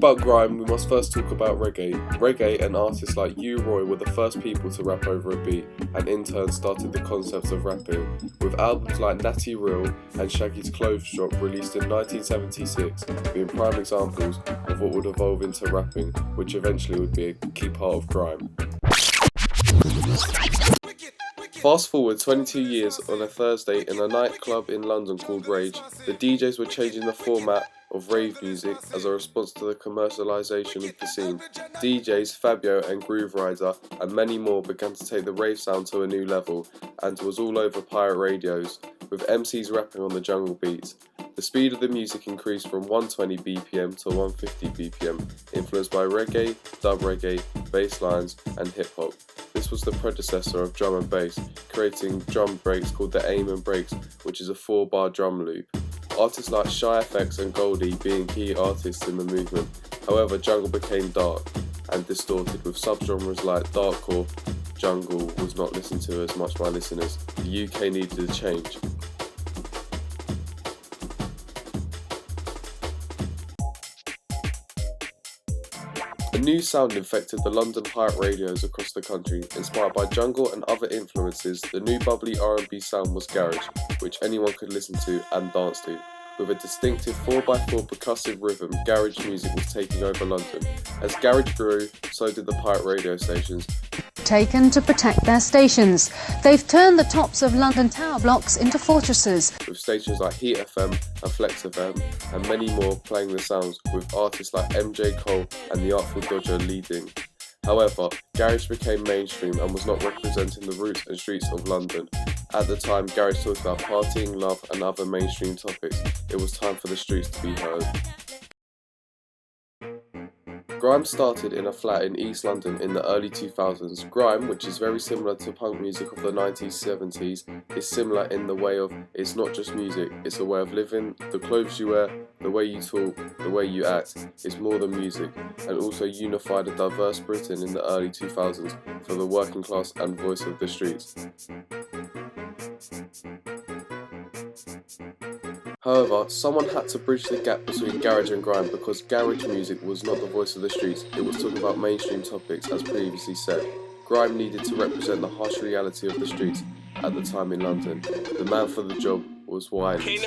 about grime, we must first talk about reggae. Reggae and artists like U-Roy were the first people to rap over a beat, and in turn started the concept of rapping, with albums like Natty Real and Shaggy's Clothes Drop released in 1976 being prime examples of what would evolve into rapping, which eventually would be a key part of grime. Fast forward 22 years, on a Thursday in a nightclub in London called Rage, the DJs were changing the format of rave music as a response to the commercialisation of the scene. DJs Fabio and Groove Rider and many more began to take the rave sound to a new level, and was all over pirate radios, with MCs rapping on the jungle beats. The speed of the music increased from 120 BPM to 150 BPM, influenced by reggae, dub reggae, bass lines and hip hop. This was the predecessor of drum and bass, creating drum breaks called the aim and breaks, which is a 4-bar drum loop. Artists like Shy FX and Goldie being key artists in the movement. However, jungle became dark and distorted, with subgenres like darkcore. Jungle was not listened to as much by listeners. The UK needed a change. A new sound infected the London pirate radios across the country. Inspired by jungle and other influences, the new bubbly R&B sound was garage, which anyone could listen to and dance to. With a distinctive 4x4 percussive rhythm, garage music was taking over London. As garage grew, so did the pirate radio stations. Taken to protect their stations. They've turned the tops of London tower blocks into fortresses. With stations like Heat FM and Flex FM and many more playing the sounds, with artists like MJ Cole and the Artful Dodger leading. However, garage became mainstream and was not representing the roots and streets of London. At the time, garage talked about partying, love and other mainstream topics. It was time for the streets to be heard. Grime started in a flat in East London in the early 2000s. Grime, which is very similar to punk music of the 1970s, is similar in the way of it's not just music, it's a way of living. The clothes you wear, the way you talk, the way you act, is more than music, and also unified a diverse Britain in the early 2000s for the working class and voice of the streets. However, someone had to bridge the gap between garage and grime, because garage music was not the voice of the streets, it was talking about mainstream topics as previously said. Grime needed to represent the harsh reality of the streets at the time in London. The man for the job was Wiley.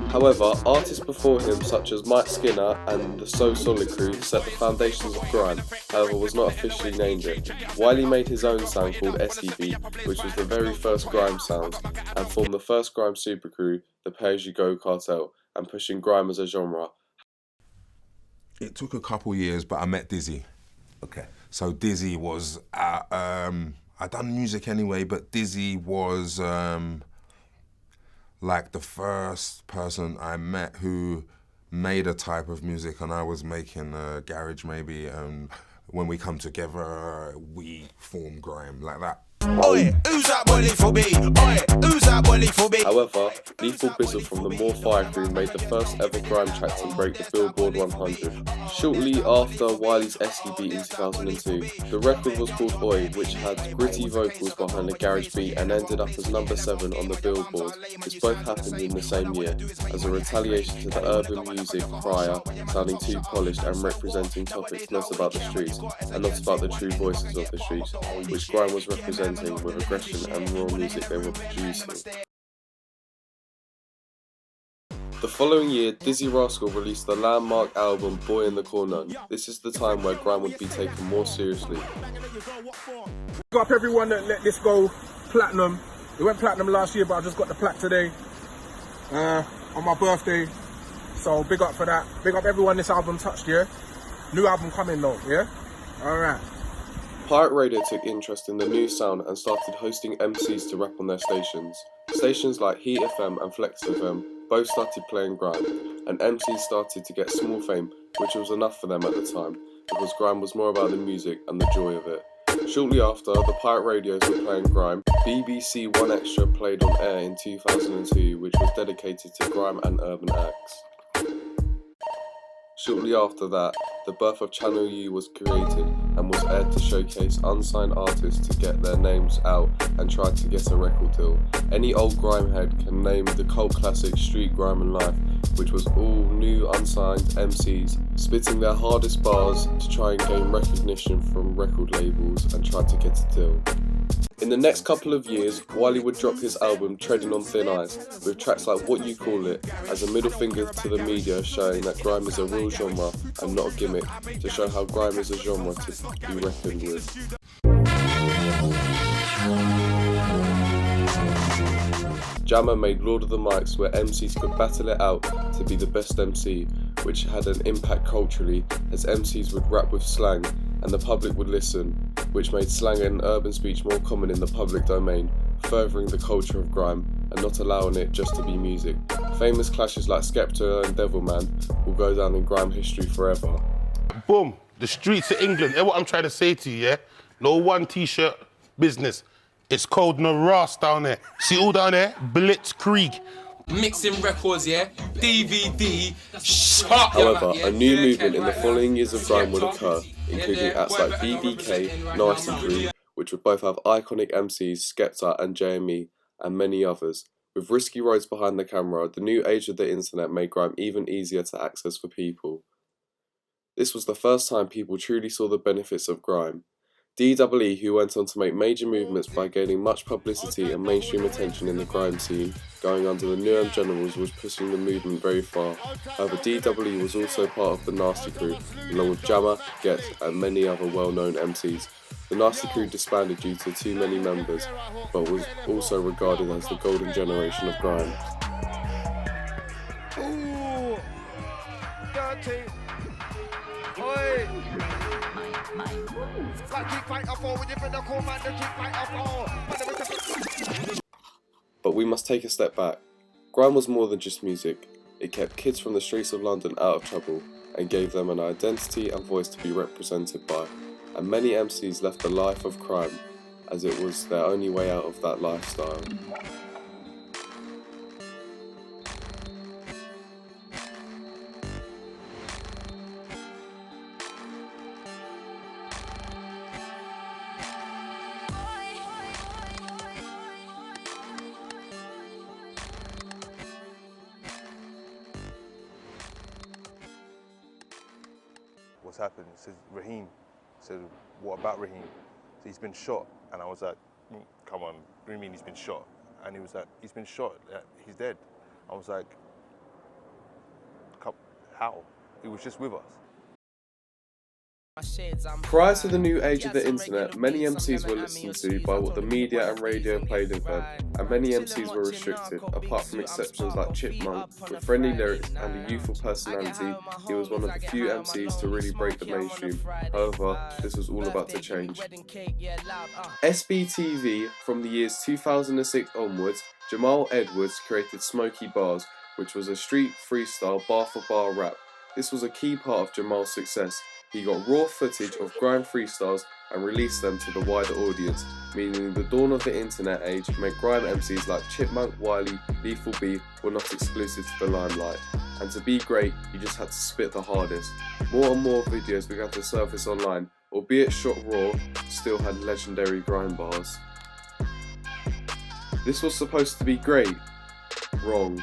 However, artists before him such as Mike Skinner and the So Solid Crew set the foundations of grime, however was not officially named it. Wiley made his own sound called SEB, which was the very first grime sound, and formed the first grime supercrew, the Pay As You Go Cartel, and pushing grime as a genre. It took a couple years, but I met Dizzy. Okay. So Dizzy was, I'd done music anyway, but Dizzy was like the first person I met who made a type of music, and I was making garage maybe, and when we come together, we form grime like that. Oi, who's that bully for me? Oi, who's that bully for me? However, Lethal Bizzle from the More Fire Crew made the first ever grime track to break the Billboard 100. Shortly after Wiley's SEB in 2002, the record was called Oi, which had gritty vocals behind a garage beat and ended up as number 7 on the Billboard. This both happened in the same year, as a retaliation to the urban music prior sounding too polished and representing topics not about the streets, and not about the true voices of the streets, which grime was representing with aggression and raw music they were producing. The following year, Dizzy Rascal released the landmark album Boy in the Corner. This is the time where grime would be taken more seriously. Big up everyone that let this go platinum. It went platinum last year, but I just got the plaque today on my birthday. So big up for that. Big up everyone this album touched, yeah? New album coming though, yeah? Alright. Pirate Radio took interest in the new sound and started hosting MCs to rap on their stations. Stations like Heat FM and Flex FM both started playing grime, and MCs started to get small fame, which was enough for them at the time, because grime was more about the music and the joy of it. Shortly after, the pirate radios were playing grime. BBC One Extra played on air in 2002, which was dedicated to grime and urban acts. Shortly after that, the birth of Channel U was created and was aired to showcase unsigned artists to get their names out and try to get a record deal. Any old grime head can name the cult classic Street Grime and Life, which was all new unsigned MCs spitting their hardest bars to try and gain recognition from record labels and try to get a deal. In the next couple of years, Wiley would drop his album Treading on Thin Ice, with tracks like What You Call It as a middle finger to the media, showing that grime is a real genre and not a gimmick, to show how grime is a genre to be reckoned with. Jammer made Lord of the Mics, where MCs could battle it out to be the best MC, which had an impact culturally, as MCs would rap with slang and the public would listen, which made slang and urban speech more common in the public domain, furthering the culture of grime and not allowing it just to be music. Famous clashes like Skepta and Devilman will go down in grime history forever. Boom, the streets of England. Hear what I'm trying to say to you, yeah? No one t-shirt business. It's called Naras down there. See all down there? Blitzkrieg. Mixing records, yeah? DVD, shot. However, a new movement in the following years of grime would occur, including acts like BBK, Nasty Crew, which would both have iconic MCs Skepta and JME, and many others. With Risky Roads behind the camera, the new age of the internet made grime even easier to access for people. This was the first time people truly saw the benefits of grime. DWE, who went on to make major movements by gaining much publicity and mainstream attention in the grime scene, going under the New Generals, was pushing the movement very far. However, DWE was also part of the Nasty Crew, along with Jammer, Get, and many other well-known MCs. The Nasty Crew disbanded due to too many members, but was also regarded as the golden generation of grime. Ooh, dirty. Oi. But we must take a step back. Grime was more than just music. It kept kids from the streets of London out of trouble and gave them an identity and voice to be represented by. And many MCs left the life of crime as it was their only way out of that lifestyle. What's happened? He says, Raheem. I said, what about Raheem? So he's been shot. And I was like, come on, what do you mean he's been shot? And he was like, he's been shot, he's dead. I was like, how? He was just with us. Prior to the new age of the internet, many MCs were listened to by what the media and radio played in them, and many MCs were restricted. Apart from exceptions like Chipmunk, with friendly lyrics and a youthful personality, he was one of the few MCs to really break the mainstream. However, this was all about to change. SBTV, from the years 2006 onwards, Jamal Edwards created Smoky Bars, which was a street freestyle bar-for-bar rap. This was a key part of Jamal's success. He got raw footage of grime freestyles and released them to the wider audience, meaning the dawn of the internet age meant grime MCs like Chipmunk, Wiley, Lethal B were not exclusive to the limelight. And to be great, you just had to spit the hardest. More and more videos began to surface online, albeit shot raw, still had legendary grime bars. This was supposed to be great. Wrong.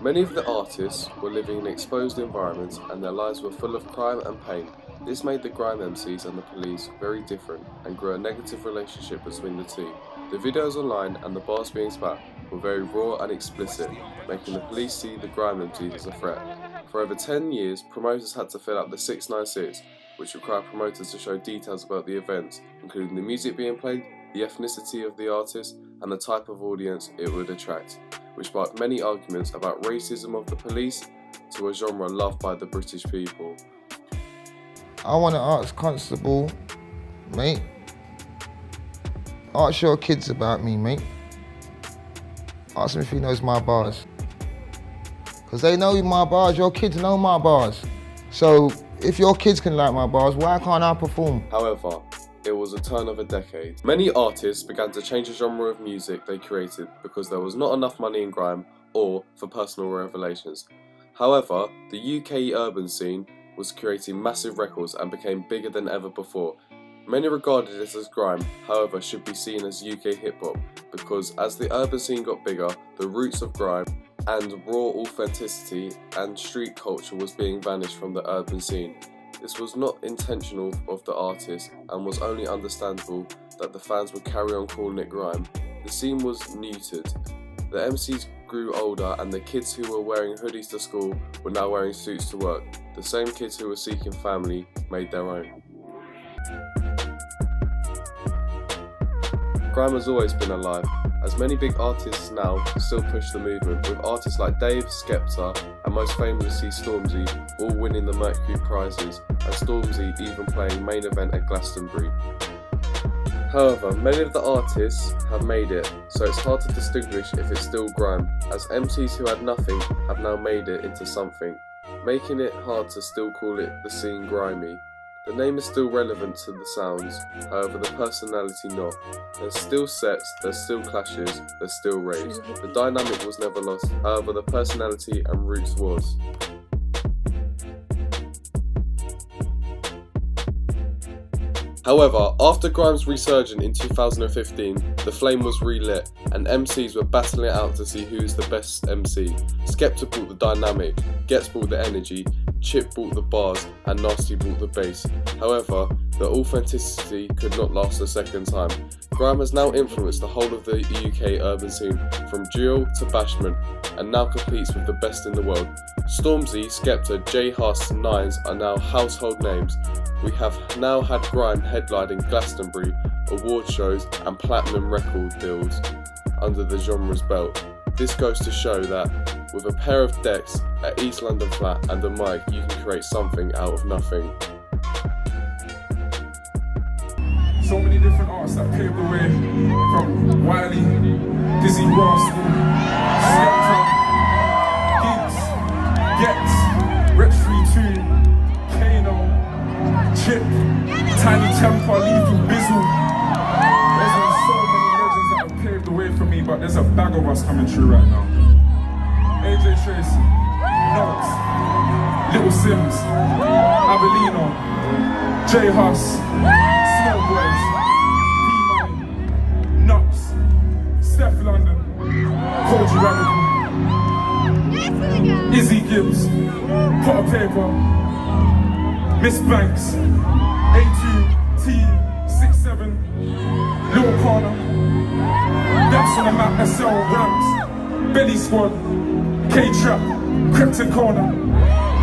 Many of the artists were living in exposed environments and their lives were full of crime and pain. This made the grime MCs and the police very different and grew a negative relationship between the two. The videos online and the bars being spat were very raw and explicit, making the police see the grime MCs as a threat. For over 10 years, promoters had to fill out the 696, which required promoters to show details about the events, including the music being played, the ethnicity of the artist, and the type of audience it would attract, which sparked many arguments about racism of the police to a genre loved by the British people. I want to ask Constable, mate, ask your kids about me, mate. Ask him if he knows my bars. Because they know my bars, your kids know my bars. So if your kids can like my bars, why can't I perform? However, it was a turn of a decade. Many artists began to change the genre of music they created because there was not enough money in grime or for personal revelations. However, the UK urban scene was creating massive records and became bigger than ever before. Many regarded it as grime, however, should be seen as UK hip-hop, because as the urban scene got bigger, the roots of grime and raw authenticity and street culture was being vanished from the urban scene. This was not intentional of the artist and was only understandable that the fans would carry on calling it grime. The scene was neutered. The MCs grew older and the kids who were wearing hoodies to school were now wearing suits to work. The same kids who were seeking family made their own. Grime has always been alive, as many big artists now still push the movement, with artists like Dave, Skepta and most famously Stormzy all winning the Mercury prizes, and Stormzy even playing main event at Glastonbury. However, many of the artists have made it, so it's hard to distinguish if it's still grime, as MCs who had nothing have now made it into something, making it hard to still call it the scene grimy. The name is still relevant to the sounds, however the personality not. There's still sets, there's still clashes, there's still raves. The dynamic was never lost, however the personality and roots was. However, after Grime's resurgence in 2015, the flame was relit and MCs were battling it out to see who is the best MC. Skepta brought the dynamic, Gets brought the energy, Chip brought the bars and Nasty brought the bass. However, the authenticity could not last a second time. Grime has now influenced the whole of the UK urban scene, from drill to bashment, and now competes with the best in the world. Stormzy, Skepta, J Hus, Nines are now household names. We have now had Grime headlining Glastonbury, award shows and platinum record deals under the genre's belt. This goes to show that with a pair of decks, at East London Flat and a mic, you can create something out of nothing. So many different artists that paved the way, from Wiley, Dizzy Rascal, Skepta, Gigs, Gets, Rex 32, Kano, Chip, Tiny Temper, Lethal Bizzle. There's been so many legends that have paved the way for me, but there's a bag of us coming through right now. AJ Tracy, Notes, Little Sims, Abelino, J Hus, Small Boys, P-Money, Nuts, Steph London, Koji Radical, Izzy Gibbs, Potter Paper, Miss Banks, A2T67, Lil Corner, Daps on the map, SL Rams, Belly Squad, K-Trap, Krypton Corner,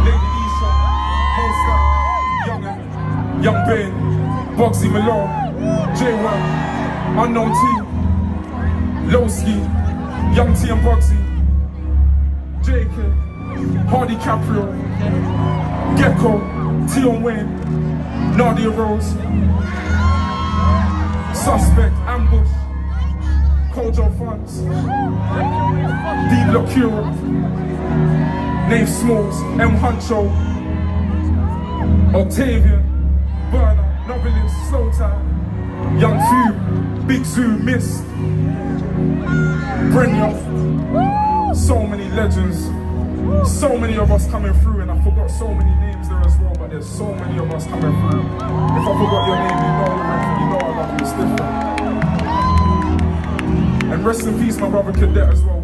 Lady Isha, Holster, Young Bane, Boxy Malone, J1, Unknown T, Lowski, Young T and Boxy, JK, Hardy Caprio, Gecko, Tion Wayne, Nadia Rose, Suspect, Ambush, Kojo Funds, D-Block Europe, Nave Smalls, M Huncho, Octavian, Burner, Novelist, Slow Time, Young Few, Big Zoo, Mist, Brenya, so many legends, so many of us coming through, and I forgot so many names there as well, but there's so many of us coming through. If I forgot your name, you know I love you, it's different. And rest in peace, my brother Cadet as well.